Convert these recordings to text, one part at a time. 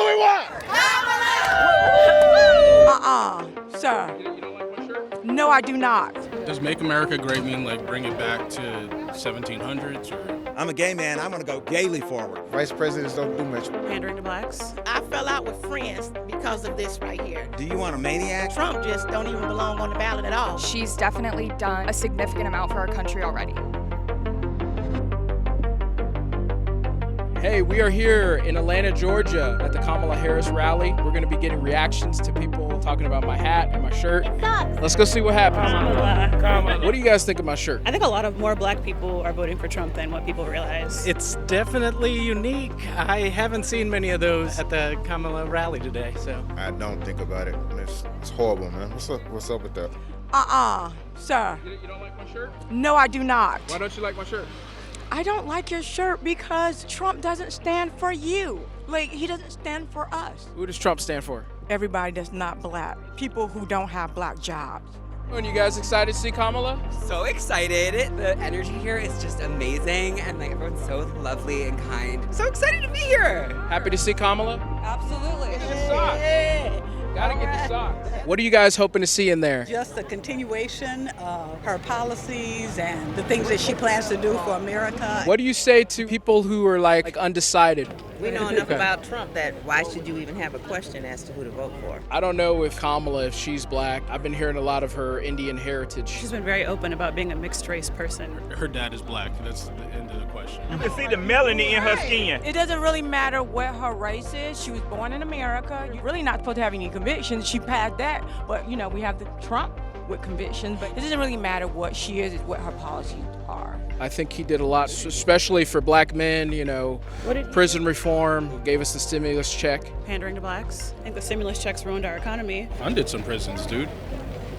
do we want? Sir. You don't like my shirt? No, I do not. Does Make America Great mean like bring it back to 1700s or? I'm a gay man. I'm going to go gaily forward. Vice presidents don't do much. Pandering to blacks. I fell out with friends because of this right here. Do you want a maniac? Trump just don't even belong on the ballot at all. She's definitely done a significant amount for our country already. Hey, we are here in Atlanta, Georgia at the Kamala Harris rally. We're going to be getting reactions to people talking about my hat and my shirt. It sucks. Let's go see what happens. Kamala. What do you guys think of my shirt? I think a lot of more black people are voting for Trump than what people realize. It's definitely unique. I haven't seen many of those at the Kamala rally today, so. I don't think about it. It's horrible, man. What's up with that? Sir. You don't like my shirt? No, I do not. Why don't you like my shirt? I don't like your shirt because Trump doesn't stand for you. Like, he doesn't stand for us. Who does Trump stand for? Everybody that's not black. People who don't have black jobs. And you guys excited to see Kamala? So excited. The energy here is just amazing, and like everyone's so lovely and kind. So excited to be here. Happy to see Kamala? Absolutely. Get the socks. Gotta get the socks. What are you guys hoping to see in there? Just the continuation of her policies and the things that she plans to do for America. What do you say to people who are like undecided? We know enough about Trump that why should you even have a question as to who to vote for? I don't know if Kamala, if she's black. I've been hearing a lot of her Indian heritage. She's been very open about being a mixed race person. Her dad is black. That's the end of the question. You can see the melanin in her skin. It doesn't really matter what her race is. She was born in America. You're really not supposed to have any convictions. She passed that. But, you know, we have the Trump with convictions. But it doesn't really matter what she is, it's what her policies are. I think he did a lot, especially for black men, you know, prison reform, gave us the stimulus check. Pandering to blacks. I think the stimulus checks ruined our economy. Funded some prisons, dude.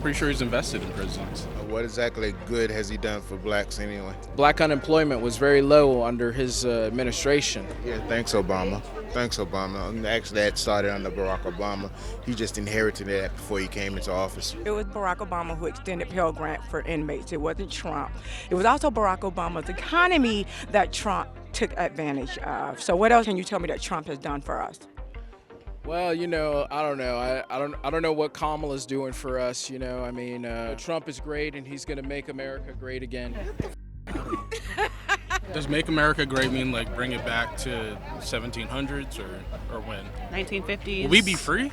Pretty sure he's invested in prisons. What exactly good has he done for blacks anyway? Black unemployment was very low under his administration. Yeah, thanks, Obama. Thanks, Obama. And actually, that started under Barack Obama. He just inherited that before he came into office. It was Barack Obama who extended Pell Grant for inmates. It wasn't Trump. It was also Barack Obama's economy that Trump took advantage of. So what else can you tell me that Trump has done for us? Well, you know, I don't know. I don't know what Kamala's doing for us. You know, I mean, Trump is great, and he's going to make America great again. Does Make America Great mean like bring it back to 1700s or when? 1950s. Will we be free?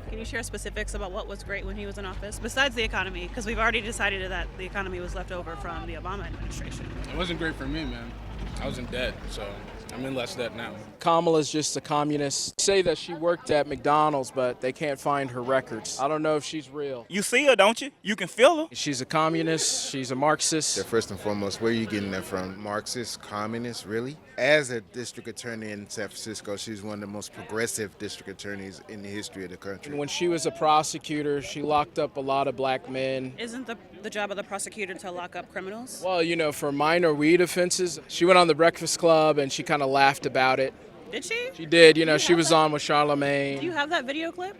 Can you share specifics about what was great when he was in office, besides the economy? Because we've already decided that the economy was left over from the Obama administration. It wasn't great for me, man. I was in debt, so I'm in less debt now. Kamala's just a communist. Say that she worked at McDonald's, but they can't find her records. I don't know if she's real. You see her, don't you? You can feel her. She's a communist. She's a Marxist. Yeah, first and foremost, where are you getting that from? Marxist, communist, really? As a district attorney in San Francisco, she's one of the most progressive district attorneys in the history of the country. When she was a prosecutor, she locked up a lot of black men. Isn't the job of the prosecutor to lock up criminals? Well, you know, for minor weed offenses. She went on the Breakfast Club and she kind of laughed about it. Did she? She did. You know, she was on with Charlemagne. Do you have that video clip?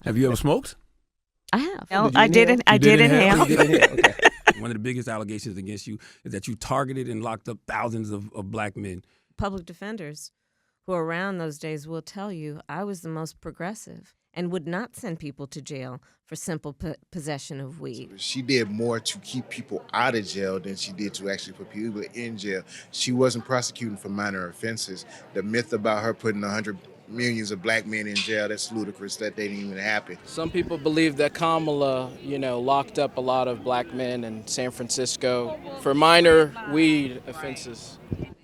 Have you ever smoked? I have. No, I didn't. I did inhale. Okay. One of the biggest allegations against you is that you targeted and locked up thousands of black men. Public defenders who are around those days will tell you I was the most progressive and would not send people to jail for simple possession of weed. She did more to keep people out of jail than she did to actually put people in jail. She wasn't prosecuting for minor offenses. The myth about her putting 100 millions of black men in jail, that's ludicrous. That didn't even happen. Some people believe that Kamala, you know, locked up a lot of black men in San Francisco for minor weed offenses.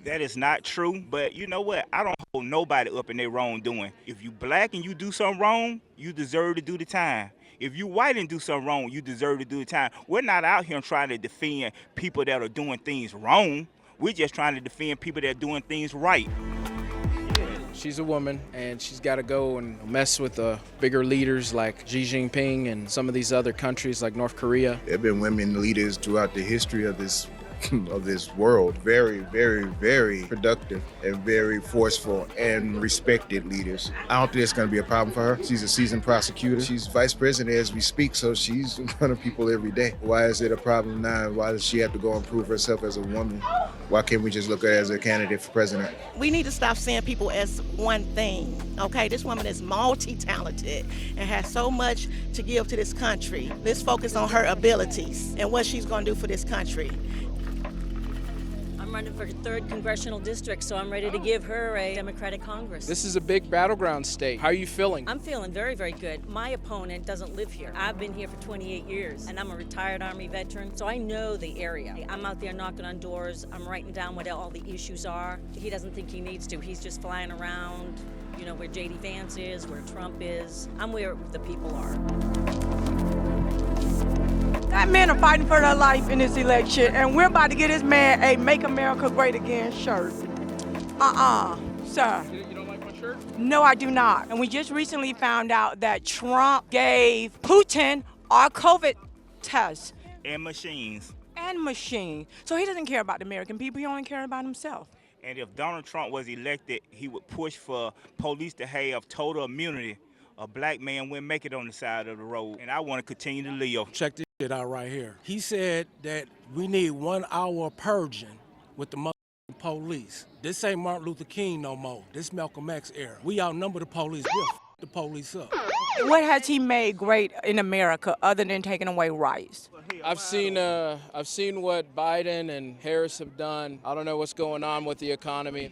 That is not true, but you know what? I don't hold nobody up in their wrongdoing. If you black and you do something wrong, you deserve to do the time. If you white and do something wrong, you deserve to do the time. We're not out here trying to defend people that are doing things wrong. We're just trying to defend people that are doing things right. She's a woman, and she's got to go and mess with the bigger leaders like Xi Jinping and some of these other countries like North Korea. There have been women leaders throughout the history of this of this world. Very, very, very productive and very forceful and respected leaders. I don't think it's going to be a problem for her. She's a seasoned prosecutor. She's vice president as we speak, so she's in front of people every day. Why is it a problem now? Why does she have to go and prove herself as a woman? Why can't we just look at her as a candidate for president? We need to stop seeing people as one thing, okay? This woman is multi-talented and has so much to give to this country. Let's focus on her abilities and what she's going to do for this country. I'm running for the 3rd congressional district, so I'm ready to give her a Democratic Congress. This is a big battleground state. How are you feeling? I'm feeling very, very good. My opponent doesn't live here. I've been here for 28 years, and I'm a retired Army veteran, so I know the area. I'm out there knocking on doors. I'm writing down what all the issues are. He doesn't think he needs to. He's just flying around, you know, where J.D. Vance is, where Trump is. I'm where the people are. That men are fighting for their life in this election, and we're about to get this man a Make America Great Again shirt. Sir. You don't like my shirt? No, I do not. And we just recently found out that Trump gave Putin our COVID tests. And machines. So he doesn't care about the American people, he only cares about himself. And if Donald Trump was elected, he would push for police to have total immunity. A black man wouldn't make it on the side of the road, and I want to continue to live. Check this shit out right here. He said that we need 1 hour of purging with the motherfucking police. This ain't Martin Luther King no more. This Malcolm X era. We outnumber the police. We'll the police up. What has he made great in America other than taking away rights? I've seen what Biden and Harris have done. I don't know what's going on with the economy.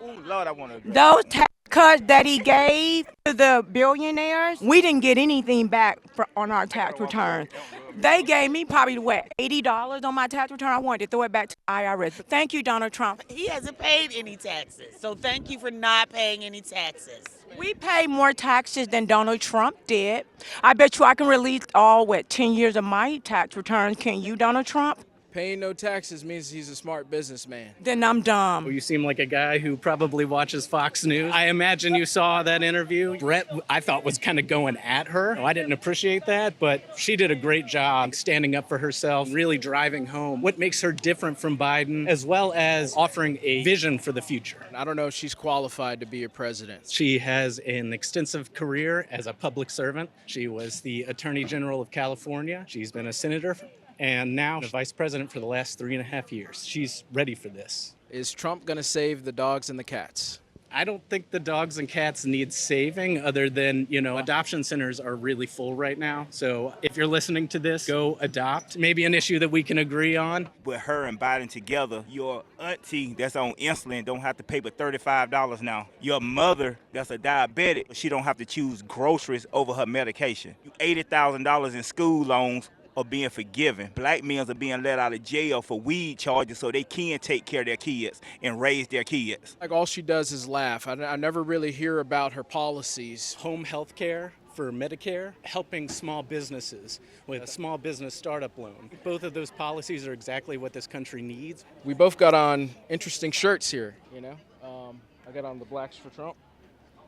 Oh, Lord, I want to. Those tax cuts that he gave to the billionaires, we didn't get anything back on our tax return. They gave me probably, $80 on my tax return. I wanted to throw it back to the IRS. Thank you, Donald Trump. He hasn't paid any taxes, so thank you for not paying any taxes. We pay more taxes than Donald Trump did. I bet you I can release 10 years of my tax returns. Can you, Donald Trump? Paying no taxes means he's a smart businessman. Then I'm dumb. Well, you seem like a guy who probably watches Fox News. I imagine you saw that interview. Brett, I thought, was kind of going at her. I didn't appreciate that, but she did a great job standing up for herself, really driving home what makes her different from Biden, as well as offering a vision for the future. I don't know if she's qualified to be a president. She has an extensive career as a public servant. She was the Attorney General of California. She's been a senator and now the vice president for the last 3.5 years. She's ready for this. Is Trump going to save the dogs and the cats? I don't think the dogs and cats need saving other than, adoption centers are really full right now. So if you're listening to this, go adopt. Maybe an issue that we can agree on. With her and Biden together, your auntie that's on insulin don't have to pay but $35 now. Your mother that's a diabetic, she don't have to choose groceries over her medication. $80,000 in school loans are being forgiven. Black men are being let out of jail for weed charges so they can take care of their kids and raise their kids. Like all she does is laugh. I never really hear about her policies. Home health care for Medicare, helping small businesses with a small business startup loan. Both of those policies are exactly what this country needs. We both got on interesting shirts here, I got on the Blacks for Trump,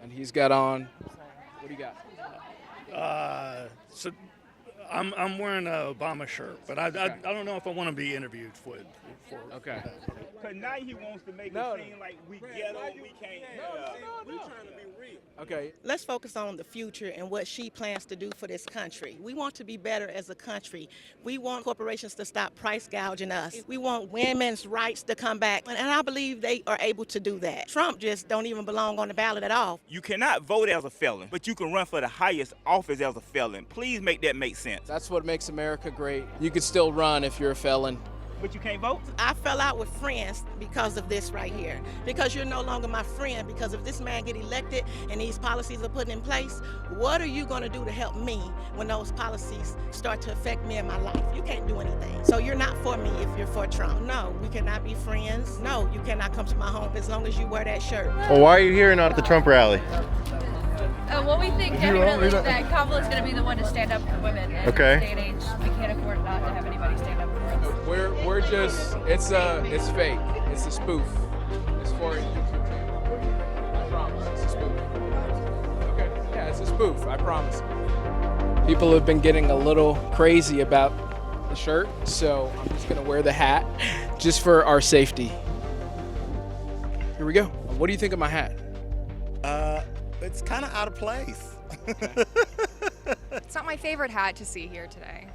and he's got on, what do you got? I'm wearing an Obama shirt, but I don't know if I want to be interviewed for it. Okay. Because now he wants to make it seem like we ghetto, we can't. We're trying to be real. Okay. Let's focus on the future and what she plans to do for this country. We want to be better as a country. We want corporations to stop price gouging us. We want women's rights to come back, and I believe they are able to do that. Trump just don't even belong on the ballot at all. You cannot vote as a felon, but you can run for the highest office as a felon. Please make that make sense. That's what makes America great. You could still run if you're a felon. But you can't vote? I fell out with friends because of this right here. Because you're no longer my friend. Because if this man get elected and these policies are put in place, what are you going to do to help me when those policies start to affect me in my life? You can't do anything. So you're not for me if you're for Trump. No, we cannot be friends. No, you cannot come to my home as long as you wear that shirt. Well, why are you here and not at the Trump rally? Well, we think definitely that Kamala is going to be the one to stand up for women. In this day and age, we can't afford not to have anybody stand up for us. We're just, it's fake. It's a spoof. It's for a YouTube channel. I promise, it's a spoof. Okay, yeah, it's a spoof, I promise. People have been getting a little crazy about the shirt, so I'm just gonna wear the hat just for our safety. Here we go. What do you think of my hat? It's kind of out of place. It's not my favorite hat to see here today.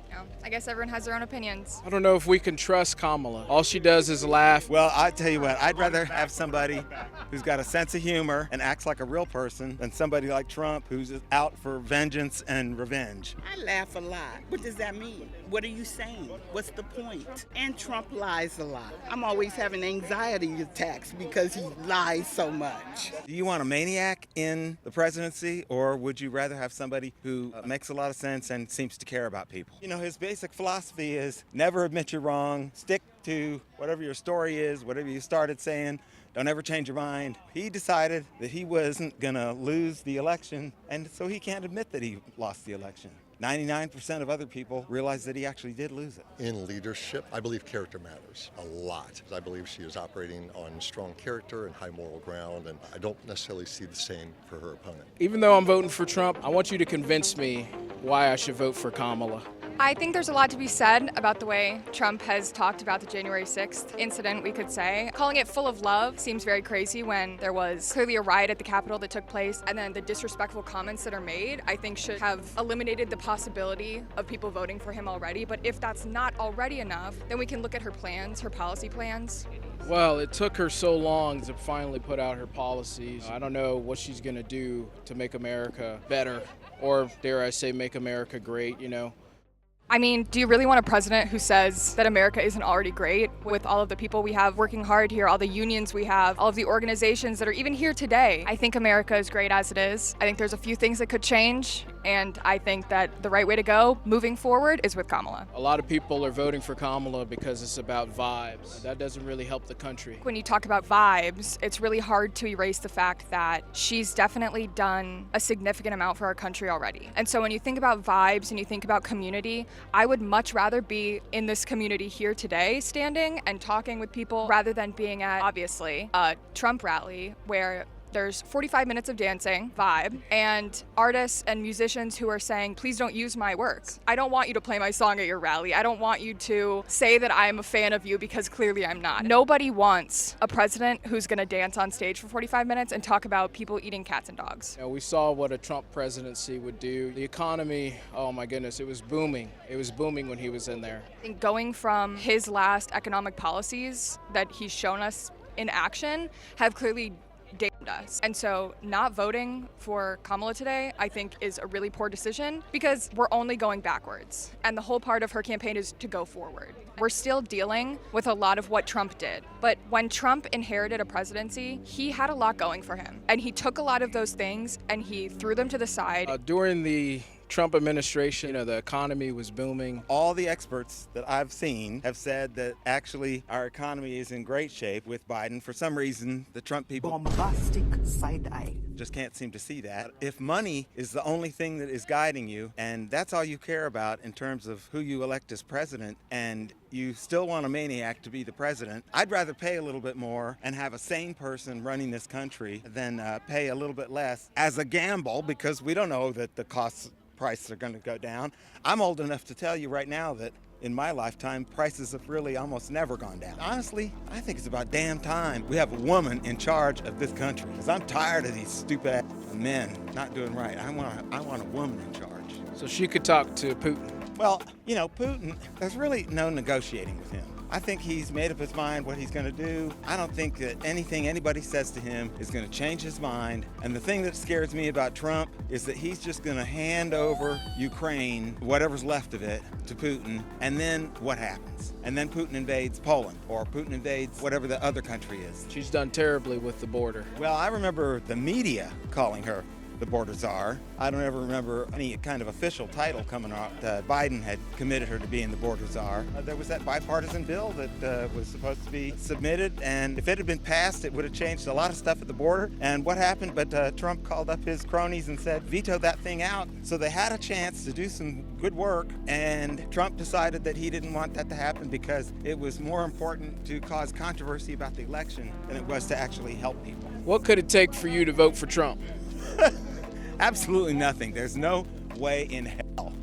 You know, I guess everyone has their own opinions. I don't know if we can trust Kamala. All she does is laugh. Well, I tell you what, I'd rather have somebody who's got a sense of humor and acts like a real person than somebody like Trump who's out for vengeance and revenge. I laugh a lot. What does that mean? What are you saying? What's the point? And Trump lies a lot. I'm always having anxiety attacks because he lies so much. Do you want a maniac in the presidency, or would you rather have somebody who makes a lot of sense and seems to care about people? You know, his basic philosophy is never admit you're wrong, stick to whatever your story is, whatever you started saying. Don't ever change your mind. He decided that he wasn't going to lose the election, and so he can't admit that he lost the election. 99% of other people realize that he actually did lose it. In leadership, I believe character matters a lot. I believe she is operating on strong character and high moral ground, and I don't necessarily see the same for her opponent. Even though I'm voting for Trump, I want you to convince me why I should vote for Kamala. I think there's a lot to be said about the way Trump has talked about the January 6th incident, we could say. Calling it full of love seems very crazy when there was clearly a riot at the Capitol that took place, and then the disrespectful comments that are made, I think should have eliminated the possibility of people voting for him already. But if that's not already enough, then we can look at her plans, her policy plans. Well, it took her so long to finally put out her policies. I don't know what she's gonna do to make America better, or dare I say, make America great, you know. I mean, do you really want a president who says that America isn't already great with all of the people we have working hard here, all the unions we have, all of the organizations that are even here today? I think America is great as it is. I think there's a few things that could change, and I think that the right way to go moving forward is with Kamala. A lot of people are voting for Kamala because it's about vibes. That doesn't really help the country. When you talk about vibes, it's really hard to erase the fact that she's definitely done a significant amount for our country already. And so when you think about vibes and you think about community, I would much rather be in this community here today, standing and talking with people, rather than being at, obviously, a Trump rally where there's 45 minutes of dancing, vibe, and artists and musicians who are saying, please don't use my work. I don't want you to play my song at your rally. I don't want you to say that I'm a fan of you because clearly I'm not. Nobody wants a president who's gonna dance on stage for 45 minutes and talk about people eating cats and dogs. You know, we saw what a Trump presidency would do. The economy, oh my goodness, it was booming. It was booming when he was in there. I think going from his last economic policies that he's shown us in action have clearly damned us. And so not voting for Kamala today, I think, is a really poor decision because we're only going backwards. And the whole part of her campaign is to go forward. We're still dealing with a lot of what Trump did. But when Trump inherited a presidency, he had a lot going for him. And he took a lot of those things and he threw them to the side. During the Trump administration, you know, the economy was booming. All the experts that I've seen have said that actually our economy is in great shape with Biden. For some reason, the Trump people Bombastic side eye. just can't seem to see that. If money is the only thing that is guiding you, and that's all you care about in terms of who you elect as president, and you still want a maniac to be the president, I'd rather pay a little bit more and have a sane person running this country than pay a little bit less as a gamble, because we don't know that the prices are going to go down. I'm old enough to tell you right now that in my lifetime, prices have really almost never gone down. Honestly, I think it's about damn time we have a woman in charge of this country, because I'm tired of these stupid men not doing right. I want a woman in charge. So she could talk to Putin. Well, you know, Putin, there's really no negotiating with him. I think he's made up his mind what he's going to do. I don't think that anything anybody says to him is going to change his mind. And the thing that scares me about Trump is that he's just going to hand over Ukraine, whatever's left of it, to Putin. And then what happens? And then Putin invades Poland, or Putin invades whatever the other country is. She's done terribly with the border. Well, I remember the media calling her the border czar. I don't ever remember any kind of official title coming out. Biden had committed her to being the border czar. There was that bipartisan bill that was supposed to be submitted, and if it had been passed, it would have changed a lot of stuff at the border. And what happened? But Trump called up his cronies and said, veto that thing out. So they had a chance to do some good work, and Trump decided that he didn't want that to happen because it was more important to cause controversy about the election than it was to actually help people. What could it take for you to vote for Trump? Absolutely nothing. There's no way in hell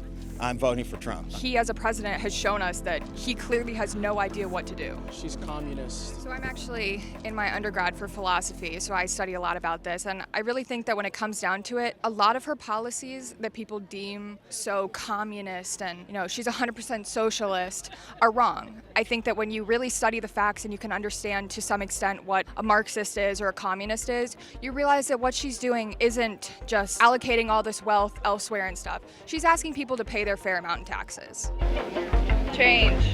I'm voting for Trump. He, as a president, has shown us that he clearly has no idea what to do. She's communist. So I'm actually in my undergrad for philosophy, so I study a lot about this, and I really think that when it comes down to it, a lot of her policies that people deem so communist and, she's 100% socialist are wrong. I think that when you really study the facts and you can understand to some extent what a Marxist is or a communist is, you realize that what she's doing isn't just allocating all this wealth elsewhere and stuff. She's asking people to pay their fair amount in taxes. Change.